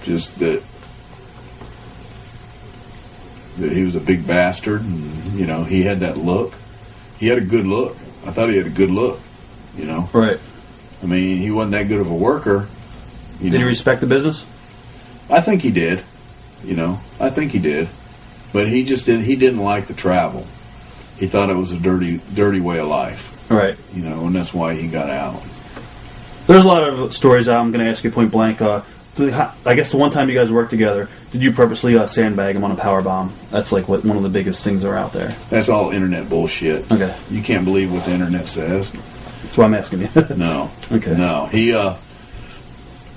Just that he was a big bastard, and he had that look. He had a good look. I thought he had a good look. Right. I mean, he wasn't that good of a worker. Did he respect the business? I think he did. I think he did. But he just didn't. He didn't like the travel. He thought it was a dirty way of life. Right. And that's why he got out. There's a lot of stories I'm going to ask you point blank. I guess the one time you guys worked together, did you purposely sandbag him on a power bomb? That's like one of the biggest things that are out there. That's all internet bullshit. Okay. You can't believe what the internet says. That's why I'm asking you. No. Okay. No. He,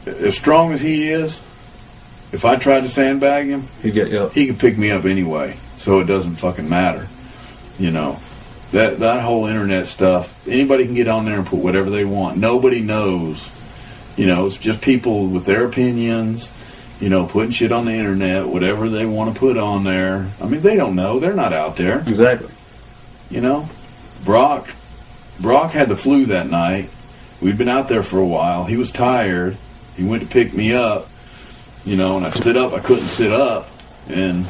as strong as he is, if I tried to sandbag him, he'd get you up. He could pick me up anyway, so it doesn't fucking matter. That whole internet stuff, anybody can get on there and put whatever they want. Nobody knows. It's just people with their opinions, putting shit on the internet, whatever they want to put on there. I mean, they don't know. They're not out there. Exactly. Brock had the flu that night. We'd been out there for a while. He was tired. He went to pick me up, and I stood up. I couldn't sit up. And,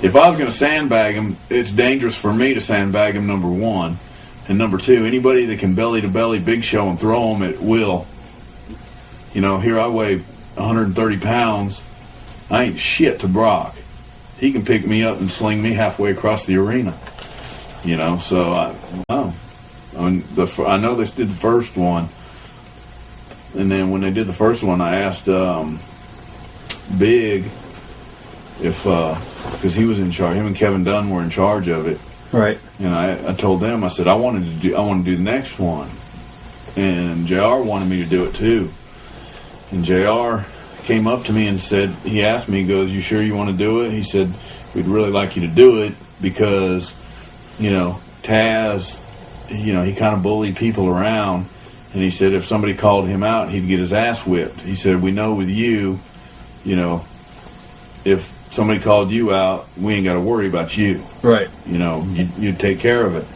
if I was going to sandbag him, it's dangerous for me to sandbag him, number one. And number two, anybody that can belly-to-belly Big Show and throw him at will. Here I weigh 130 pounds. I ain't shit to Brock. He can pick me up and sling me halfway across the arena. So I know they did the first one. And then when they did the first one, I asked Big if, because he was in charge, him and Kevin Dunn were in charge of it. Right. And I told them, I said, I want to do the next one. And JR wanted me to do it too. And JR came up to me and said, he asked me, he goes, you sure you want to do it? He said, we'd really like you to do it because, Taz, he kind of bullied people around. And he said if somebody called him out, he'd get his ass whipped. He said, we know with you, if somebody called you out, we ain't got to worry about you. Right. You'd take care of it.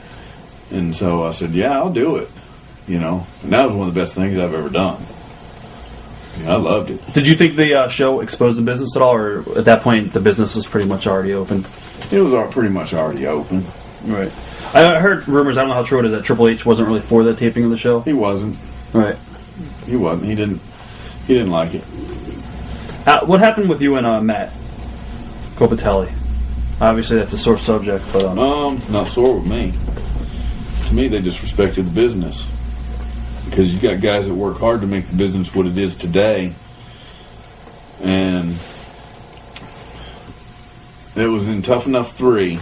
And so I said, yeah, I'll do it. And that was one of the best things I've ever done. I loved it. Did you think the show exposed the business at all, or at that point the business was pretty much already open? It was pretty much already open. Right. I heard rumors, I don't know how true it is, that Triple H wasn't really for the taping of the show. He wasn't. Right. He wasn't. He didn't like it. What happened with you and Matt Cappotelli? Obviously that's a sore subject, but not sore with me. To me, they disrespected the business. Because you got guys that work hard to make the business what it is today. And it was in Tough Enough 3.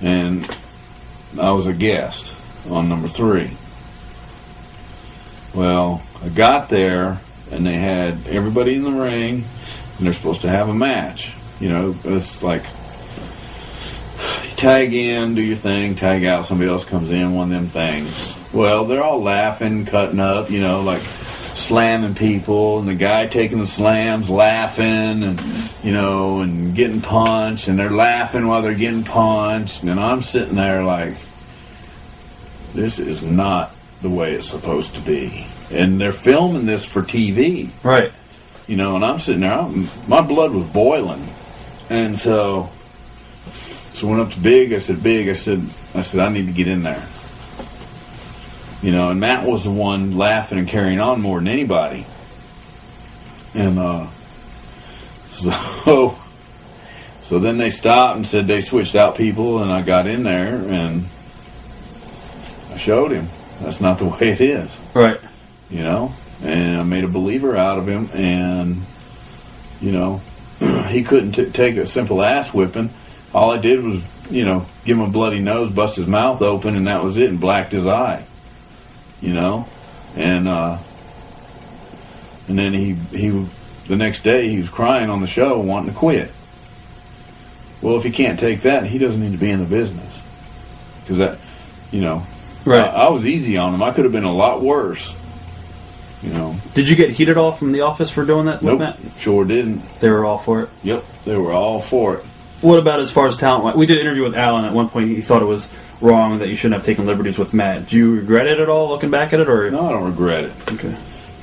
And I was a guest on number 3. Well, I got there, and they had everybody in the ring, and they're supposed to have a match. It's like, you tag in, do your thing, tag out, somebody else comes in, one of them things. Well, they're all laughing, cutting up, like slamming people, and the guy taking the slams, laughing, and, and getting punched, and they're laughing while they're getting punched, and I'm sitting there like, this is not the way it's supposed to be. And they're filming this for TV. Right. And I'm sitting there, my blood was boiling. And so I went up to Big, I said, I need to get in there. And Matt was the one laughing and carrying on more than anybody. And so then they stopped and said they switched out people, and I got in there and I showed him that's not the way it is. Right. And I made a believer out of him, and he couldn't take a simple ass whipping. All I did was, give him a bloody nose, bust his mouth open, and that was it, and blacked his eye. And then he the next day he was crying on the show, wanting to quit. Well, if he can't take that, he doesn't need to be in the business. Because that, right. I was easy on him. I could have been a lot worse. Did you get heated off from the office for doing that? Nope, Matt? sure didn't. They were all for it? Yep, they were all for it. What about as far as talent? We did an interview with Alan. At one point, he thought it was wrong that you shouldn't have taken liberties with Matt. Do you regret it at all, looking back at it? Or no, I don't regret it. Okay.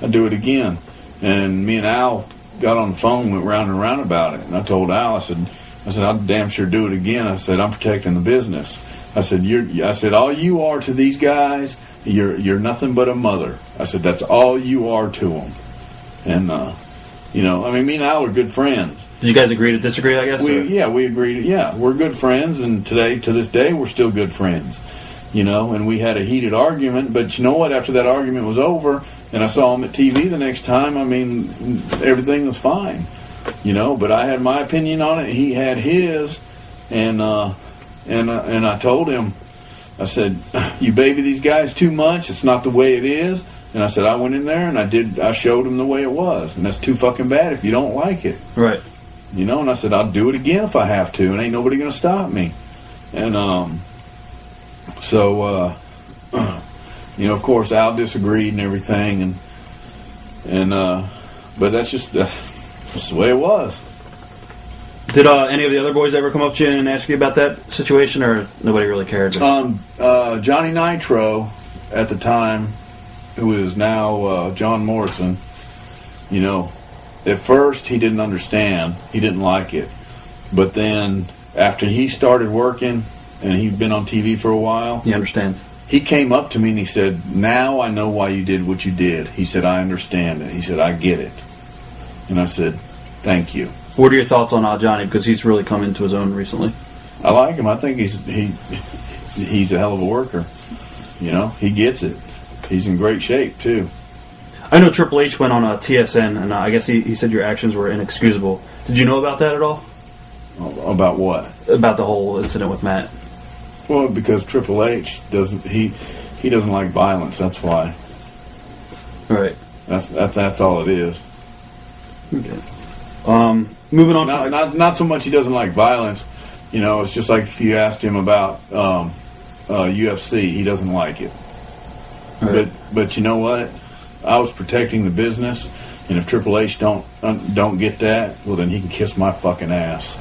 I'd do it again. And me and Al got on the phone, went round and round about it. And I told Al, I said, I'll damn sure do it again. I said, I'm protecting the business. I said, all you are to these guys, you're nothing but a mother. I said, that's all you are to them. And, me and Al are good friends. Did you guys agree to disagree, I guess? We agreed. Yeah, we're good friends, and to this day, we're still good friends. And we had a heated argument, but you know what? After that argument was over, and I saw him at TV the next time, everything was fine. But I had my opinion on it, he had his, and I told him, I said, you baby these guys too much, it's not the way it is. And I said, I went in there and I showed them the way it was, and that's too fucking bad if you don't like it. Right. And I said, I'll do it again if I have to, and ain't nobody gonna stop me. And of course Al disagreed and everything, but that's just the way it was. Did any of the other boys ever come up to you and ask you about that situation, or nobody really cared? Johnny Nitro at the time, who is now John Morrison, at first he didn't understand. He didn't like it. But then after he started working and he'd been on TV for a while, he understands. He came up to me and he said, now I know why you did what you did. He said, I understand it. He said, I get it. And I said, thank you. What are your thoughts on Johnny? Because he's really come into his own recently. I like him. I think he's a hell of a worker. He gets it. He's in great shape, too. I know Triple H went on a TSN, and I guess he said your actions were inexcusable. Did you know about that at all? About what? About the whole incident with Matt. Well, because Triple H doesn't like violence. That's why. Right. That's all it is. Okay. Moving on. Not so much he doesn't like violence. It's just like if you asked him about UFC, he doesn't like it. Right. But you know what? I was protecting the business, and if Triple H don't get that, well then he can kiss my fucking ass.